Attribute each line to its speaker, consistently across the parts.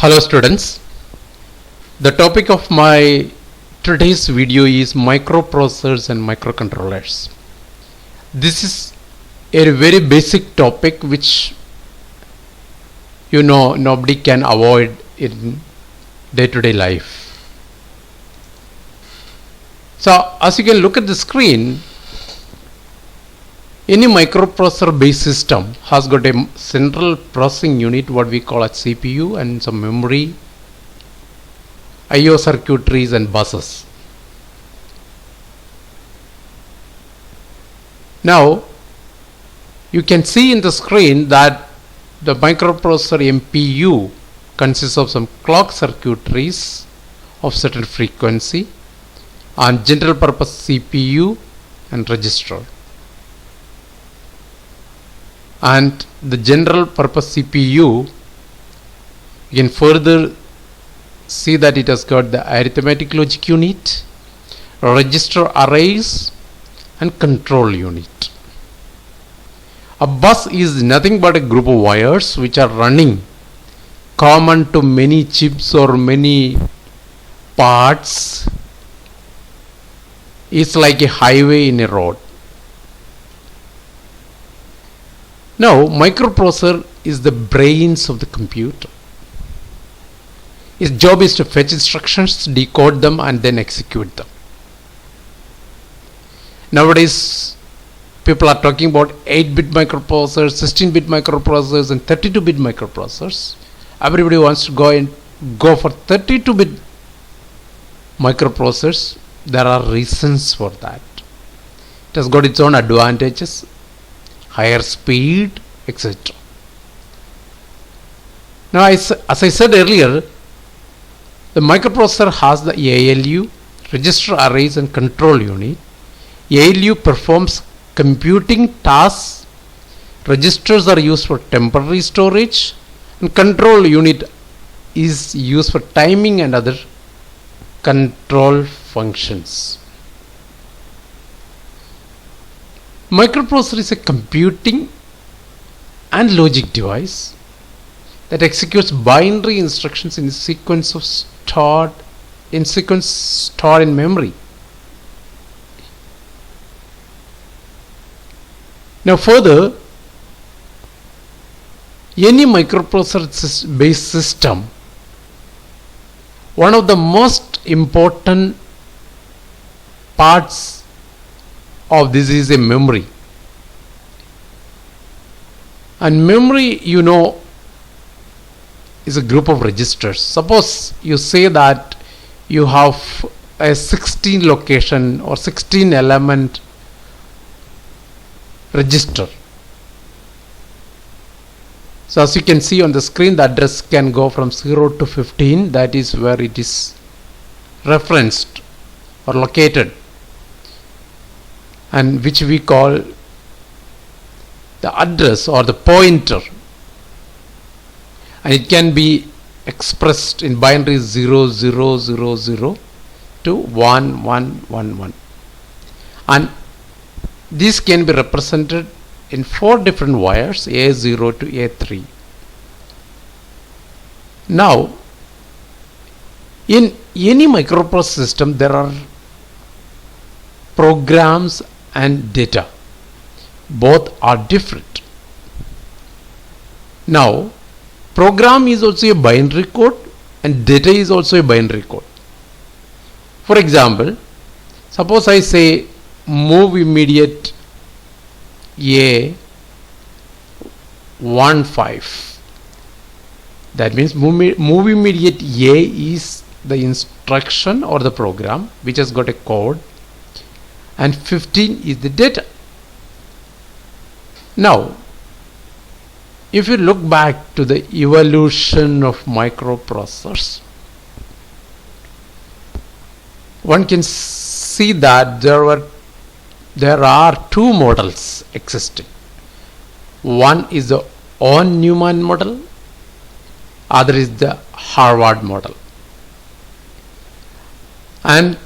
Speaker 1: Hello students, the topic of my today's video is microprocessors and microcontrollers. This is a very basic topic which nobody can avoid in day-to-day life. So as you can look at the screen, any microprocessor based system has got a central processing unit, what we call a CPU, and some memory, I/O circuitries and buses. Now you can see in the screen that the microprocessor MPU consists of some clock circuitries of certain frequency and general purpose CPU and register. And the general purpose CPU, you can further see that it has got the arithmetic logic unit, register arrays and control unit. A bus is nothing but a group of wires which are running common to many chips or many parts. It's like a highway in a road. Now, microprocessor is the brains of the computer. Its job is to fetch instructions, decode them, and then execute them. Nowadays, people are talking about 8-bit microprocessors, 16-bit microprocessors, and 32-bit microprocessors. Everybody wants to go for 32-bit microprocessors. There are reasons for that. It has got its own advantages. Higher speed, etc. Now, as I said earlier, the microprocessor has the ALU, register arrays and control unit. ALU performs computing tasks, registers are used for temporary storage, and control unit is used for timing and other control functions. Microprocessor is a computing and logic device that executes binary instructions in a sequence stored in memory. Now further, any microprocessor based system, one of the most important parts of this is a memory. And memory, is a group of registers. Suppose you say that you have a 16 location or 16 element register. So as you can see on the screen, the address can go from 0 to 15. That is where it is referenced or located, and which we call the address or the pointer, and it can be expressed in binary 0 0 0 0 to 1 1 1 1, and this can be represented in 4 different wires, A0 to A3. Now in any microprocessor system there are programs and data. Both are different. Now, program is also a binary code and data is also a binary code. For example, suppose I say move immediate A 15. That means move immediate A is the instruction or the program which has got a code, and 15 is the data. Now, if you look back to the evolution of microprocessors, one can see that there are 2 models existing. One is the von Neumann model, other is the Harvard model. And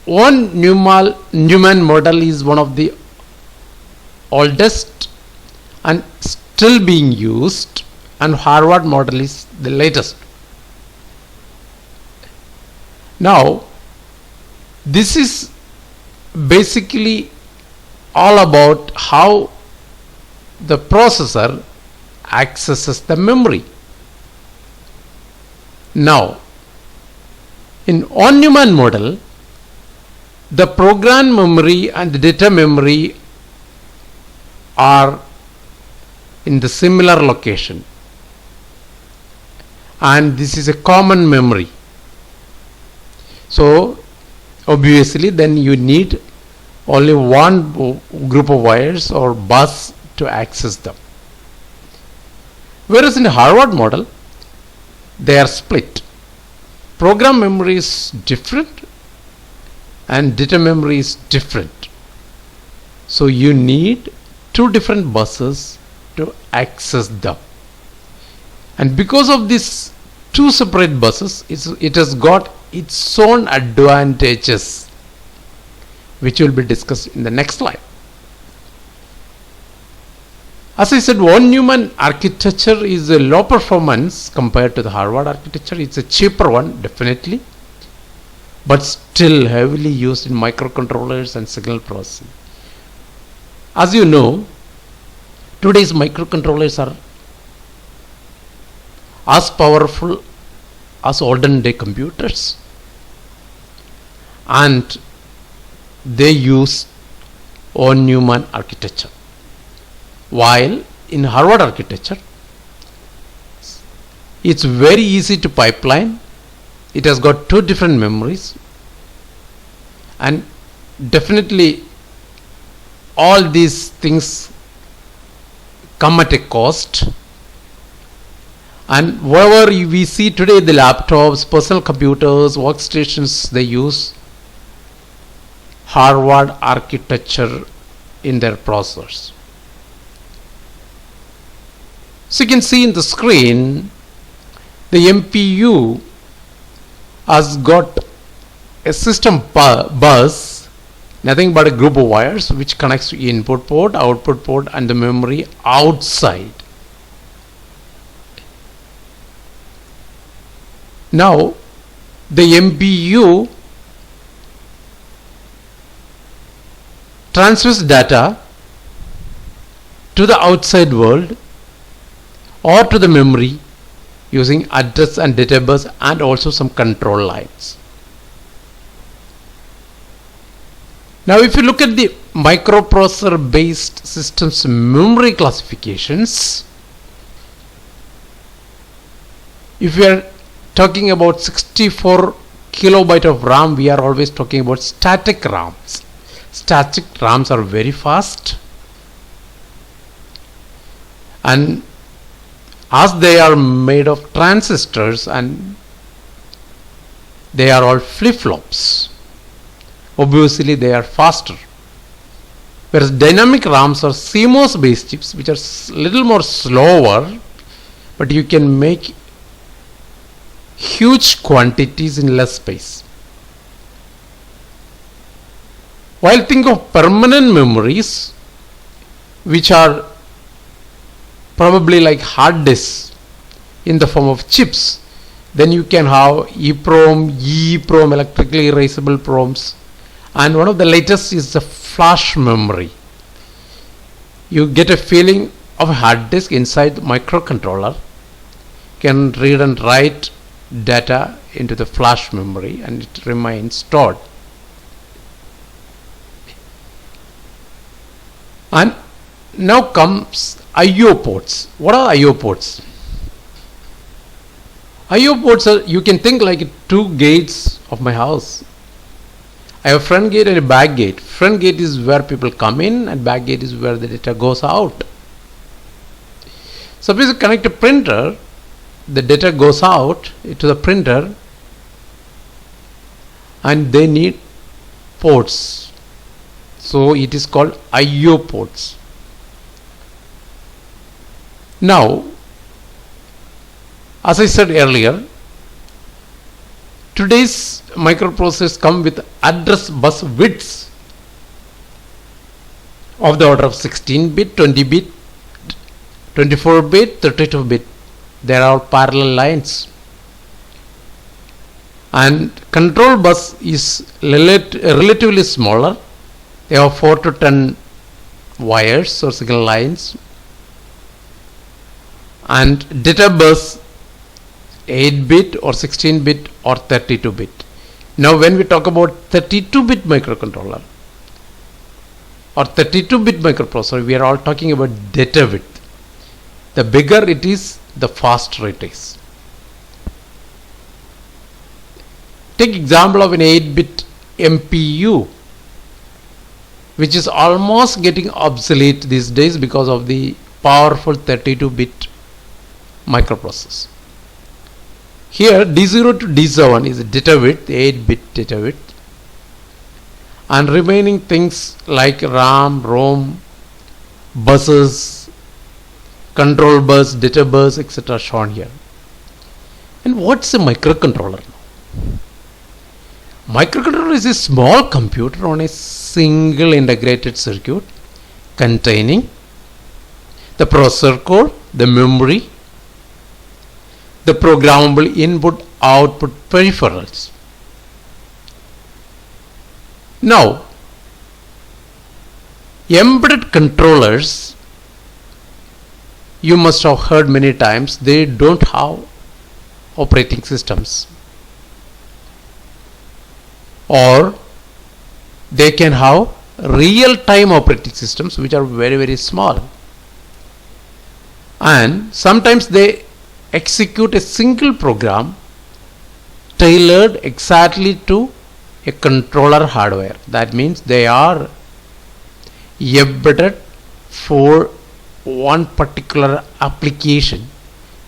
Speaker 1: von Neumann model is one of the oldest and still being used and Harvard model is the latest. Now, this is basically all about how the processor accesses the memory. Now, in Neumann model, the program memory and the data memory are in the similar location, and this is a common memory. So obviously then you need only one group of wires or bus to access them. Whereas in the Harvard model, they are split. Program memory is different and data memory is different. So you need two different buses to access them. And because of these two separate buses, it has got its own advantages, which will be discussed in the next slide. As I said, von Neumann architecture is a low performance compared to the Harvard architecture. It's a cheaper one, definitely, but still heavily used in microcontrollers and signal processing. As you know, today's microcontrollers are as powerful as olden day computers, and they use von Neumann architecture. While in Harvard architecture, it's very easy to pipeline. It has got two different memories, and definitely all these things come at a cost. And whatever we see today, the laptops, personal computers, workstations, they use Harvard architecture in their processors. So you can see in the screen, the MPU has got a system bus, nothing but a group of wires which connects to input port, output port, and the memory outside. Now, the MPU transfers data to the outside world or to the memory using address and data bus and also some control lines. Now, if you look at the microprocessor based systems memory classifications, if we are talking about 64 kilobyte of RAM, we are always talking about static RAMs. Static RAMs are very fast, and as they are made of transistors and they are all flip-flops, obviously they are faster. Whereas dynamic RAMs are CMOS based chips, which are little more slower, but you can make huge quantities in less space. While think of permanent memories, which are probably like hard disks in the form of chips, then you can have EEPROM, electrically erasable PROMs, and one of the latest is the flash memory. You get a feeling of a hard disk inside the microcontroller, can read and write data into the flash memory and it remains stored. And now comes I/O ports. What are I/O ports? I/O ports are, you can think like two gates of my house. I have a front gate and a back gate. Front gate is where people come in and back gate is where the data goes out. Suppose you connect a printer, the data goes out to the printer and they need ports. So it is called I/O ports. Now, as I said earlier, today's microprocessors come with address bus widths of the order of 16-bit, 20-bit, 24-bit, 32-bit. There are parallel lines. And control bus is relatively smaller. They have 4 to 10 wires or signal lines. And data bus 8-bit or 16-bit or 32-bit. Now when we talk about 32-bit microcontroller or 32-bit microprocessor, we are all talking about data width. The bigger it is, the faster it is. Take example of an 8-bit MPU, which is almost getting obsolete these days because of the powerful 32-bit microprocessor. Here D0 to D7 is data width, 8-bit data width, and remaining things like RAM, ROM, buses, control bus, data bus, etc. shown here. And what's a microcontroller? Microcontroller is a small computer on a single integrated circuit containing the processor code, the memory, the programmable input-output peripherals. Now, embedded controllers, you must have heard many times, they don't have operating systems, or they can have real-time operating systems which are very, very small, and sometimes they execute a single program tailored exactly to a controller hardware. That means they are embedded for one particular application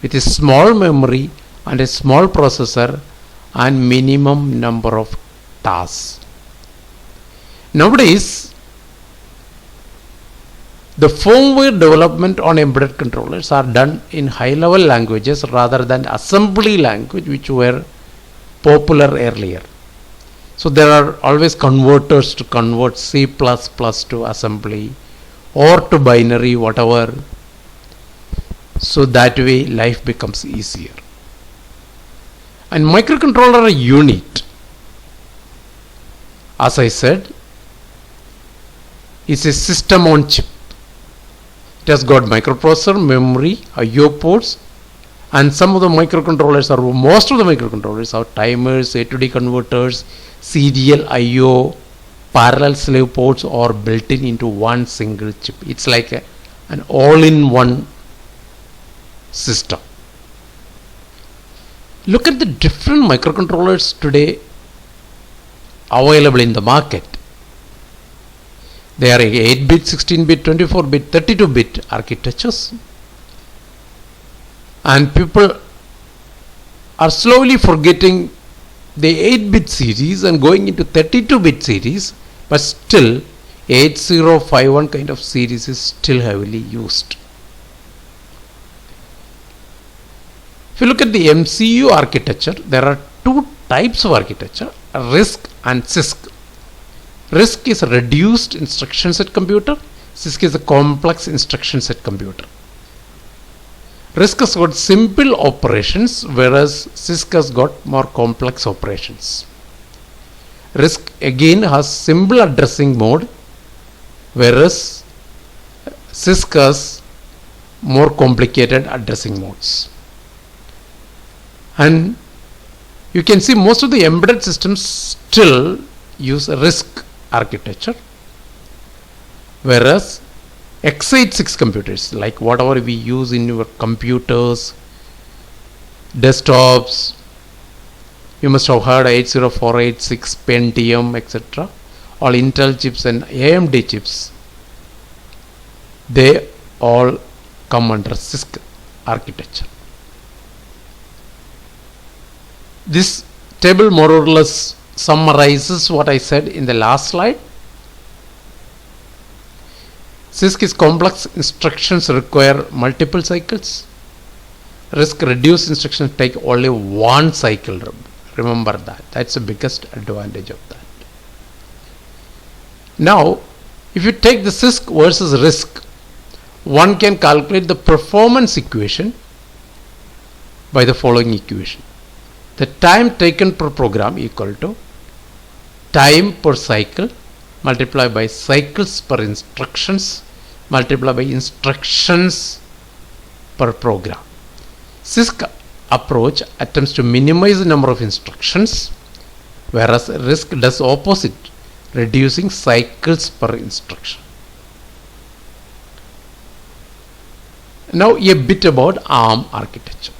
Speaker 1: with a small memory and a small processor and minimum number of tasks. Nowadays, the firmware development on embedded controllers are done in high-level languages rather than assembly language, which were popular earlier. So there are always converters to convert C++ to assembly or to binary, whatever. So that way life becomes easier. And microcontroller unit, as I said, is a system on chip. It has got microprocessor, memory, I/O ports, and some of the microcontrollers, or most of the microcontrollers, have timers, A to D converters, serial I/O, parallel slave ports, or built into one single chip. It's like an all-in-one system. Look at the different microcontrollers today available in the market. They are 8-bit, 16-bit, 24-bit, 32-bit architectures. And people are slowly forgetting the 8-bit series and going into 32-bit series, but still 8051 kind of series is still heavily used. If you look at the MCU architecture, there are two types of architecture, RISC and CISC. RISC is a reduced instruction set computer. CISC is a complex instruction set computer. RISC has got simple operations, whereas CISC has got more complex operations. RISC again has simple addressing mode, whereas CISC has more complicated addressing modes. And you can see most of the embedded systems still use RISC architecture, whereas x86 computers, like whatever we use in your computers, desktops, you must have heard 80486, Pentium, etc. All Intel chips and AMD chips, they all come under CISC architecture. This table more or less summarizes what I said in the last slide. CISC is complex instructions require multiple cycles. RISC reduced instructions take only one cycle. Remember that. That's the biggest advantage of that. Now, if you take the CISC versus RISC, one can calculate the performance equation by the following equation. The time taken per program equal to time per cycle multiplied by cycles per instructions multiplied by instructions per program. CISC approach attempts to minimize the number of instructions, whereas RISC does opposite, reducing cycles per instruction. Now a bit about ARM architecture.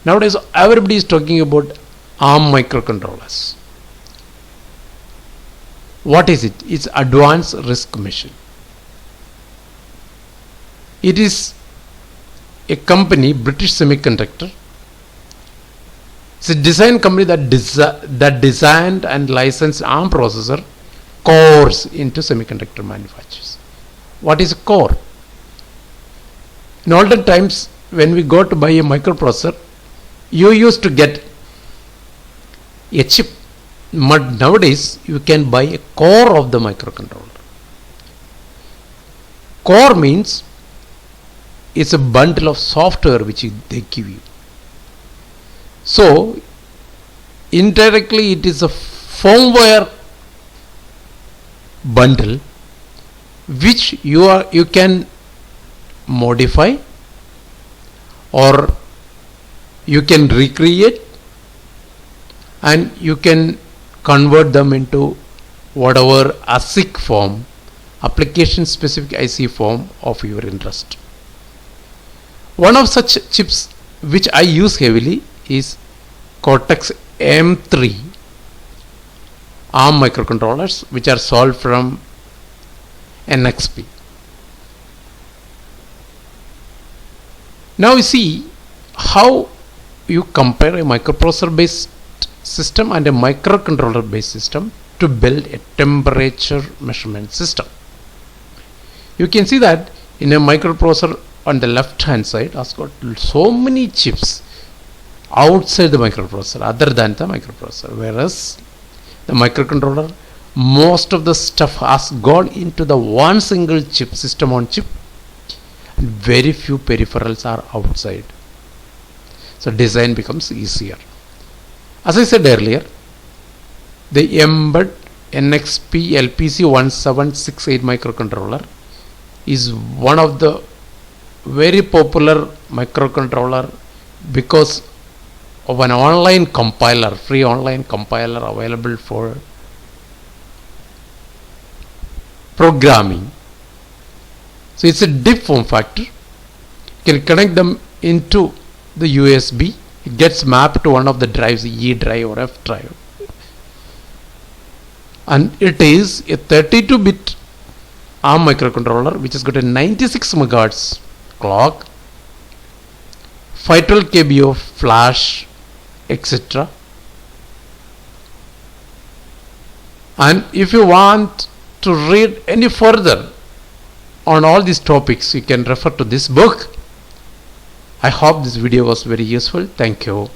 Speaker 1: Nowadays everybody is talking about ARM microcontrollers. What is it? It's advanced RISC machine. It is a company, British Semiconductor. It's a design company that designed and licensed ARM processor cores into semiconductor manufacturers. What is a core? In olden times, when we go to buy a microprocessor, you used to get a chip. But nowadays, you can buy a core of the microcontroller. Core means it's a bundle of software which they give you. So, indirectly, it is a firmware bundle which you can modify or you can recreate and you can convert them into whatever ASIC form, application specific IC form of your interest. One of such chips which I use heavily is Cortex M3 ARM microcontrollers, which are solved from NXP. Now you see how you compare a microprocessor based system and a microcontroller based system to build a temperature measurement system. You can see that in a microprocessor on the left hand side has got so many chips outside the microprocessor other than the microprocessor, whereas the microcontroller, most of the stuff has gone into the one single chip, system on chip, and very few peripherals are outside. So design becomes easier. As I said earlier, the MBED NXP LPC 1768 microcontroller is one of the very popular microcontroller because of an online compiler, free online compiler available for programming. So it's a DIP form factor. You can connect them into the USB. It gets mapped to one of the drives, E drive or F drive. And it is a 32-bit ARM microcontroller which has got a 96 MHz clock, 512 KB of flash, etc. And if you want to read any further on all these topics, you can refer to this book. I hope this video was very useful. Thank you.